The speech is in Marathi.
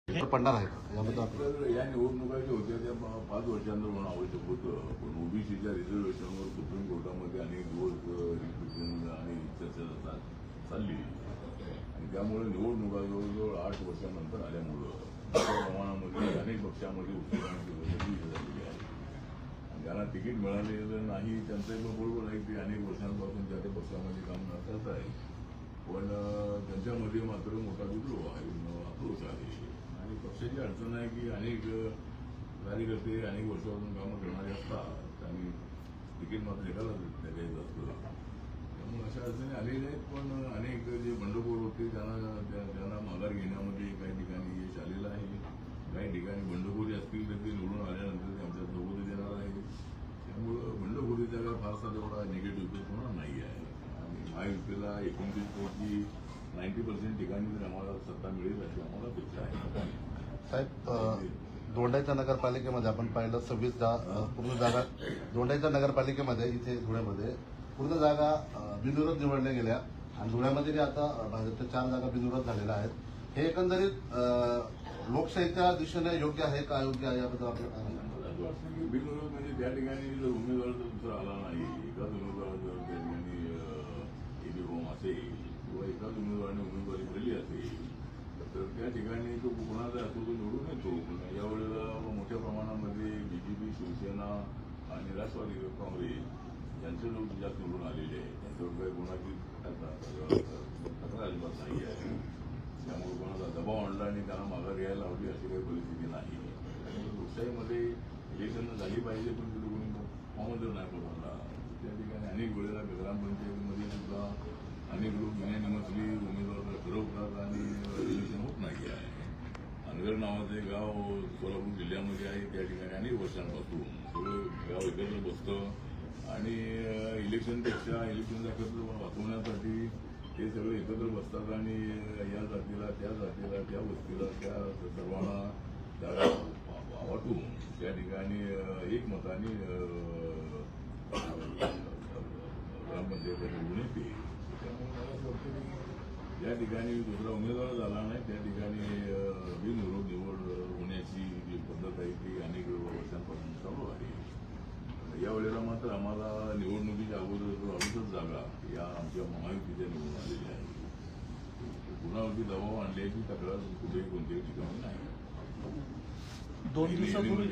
पडणार आहे याबद्दल तर या निवडणुका ज्या होत्या त्या 5 वर्षांवर होणं आवश्यक होतं, पण ओबीसीच्या रिझर्वेशनवर सुप्रीम कोर्टामध्ये अनेक दिवस रिफ्युजन आणि चर्चा चालली आणि त्यामुळे निवडणुका जवळजवळ 8 वर्षांनंतर आल्यामुळं मोठ्या प्रमाणामध्ये अनेक पक्षामध्ये झालेली आहे आणि ज्यांना तिकीट मिळालेलं नाही त्यांचं बरोबर आहे की अनेक वर्षांपासून त्या पक्षामध्ये काम करत आहे, पण त्यांच्यामध्ये मात्र मोठा विद्रोह आहे, आक्रोश आहे आणि पक्षाची अडचण आहे की अनेक कार्यकर्ते अनेक वर्षापासून कामं करणारे असतात आणि तिकीट मात्र एकाला द्यायचं असतं. त्यामुळे अशा अडचणी आलेल्या आहेत, पण अनेक जे बंडखोर होते त्यांना माघार घेण्यामध्ये काही ठिकाणी यश आलेलं आहे. काही ठिकाणी बंडखोरी असतील तर ते निवडून आल्यानंतर ते आमच्या सोबत देणार आहे. त्यामुळं बंडखोरीचा काय फारसा तेवढा निगेटिव्ह इफेक्ट होणार नाही आहे आणि महायुतीला 29 पैकी 90% ठिकाणी तर आम्हाला सत्ता मिळेल अशी आम्हाला अपेक्षा आहे. साहेब, दोंडाईच्या नगरपालिकेमध्ये आपण पाहिलं 26 पूर्ण जागा दोंडाईच्या नगरपालिकेमध्ये इथे धुळ्यामध्ये पूर्ण जागा बिनविरोध निवडल्या गेल्या आणि धुळ्यामध्ये आता भाजपच्या 4 जागा बिनविरोध झालेल्या आहेत. हे एकंदरीत लोकशाहीच्या दिशेने योग्य आहे का अयोग्य आहे याबद्दल आपल्याला असं वाटतं की बिनविरोध म्हणजे त्या ठिकाणी जर उमेदवार जर दुसरा आला नाही, एकाच उमेदवार जर त्या ठिकाणी एबी असेल किंवा एकाच उमेदवाराने उमेदवारी दिली असेल तर त्या ठिकाणी तो कोणाचा असतो तो निवडून येतो. यावेळेला मोठ्या प्रमाणामध्ये बीजेपी, शिवसेना आणि राष्ट्रवादी काँग्रेस यांचे लोक जास्त निवडून आलेले आहेत. त्यांच्यावर काही कोणाची तक्रार अजिबात नाही आहे. त्यामुळे कोणाचा दबाव आणला आणि त्यांना माघार घ्यायला लावली अशी काही परिस्थिती नाही. लोकशाहीमध्ये इलेक्शन झाली पाहिजे, पण तिथे कोणी फॉर्म जर नाही पडला त्या ठिकाणी अनेक वेळेला ग्रामपंचायतीमध्ये सुद्धा अनेक लोक विनानिमसली उमेदवार ठरवतात आणि इलेक्शन होत नाही आहे. अनगर नावाचे गाव सोलापूर जिल्ह्यामध्ये आहे, त्या ठिकाणी अनेक वर्षांपासून सगळं गाव एकत्र बसतं आणि इलेक्शनपेक्षा इलेक्शनचा खर्च वाचवण्यासाठी ते सगळे एकत्र बसतात आणि या जातीला त्या जातीला त्या वस्तीला त्या सर्वांना जागा वाटून त्या ठिकाणी एकमताने ग्रामपंचायत निवडून येते. त्यामुळे मला असं वाटतं की ज्या ठिकाणी दुसरा उमेदवार झाला नाही त्या ठिकाणी बिनविरोध निवड होण्याची जी पद्धत आहे ती अनेक वर्षांपासून चालू आहे. यावेळेला मात्र आम्हाला निवडणुकीच्या अगोदर 28 जागा या आमच्या महायुतीच्या निवडून आलेल्या आहेत. कुणावरती दबाव आणल्याची तक्रार कुठेही कोणत्याही ठिकाणी नाही. 2 दिवसापूर्वी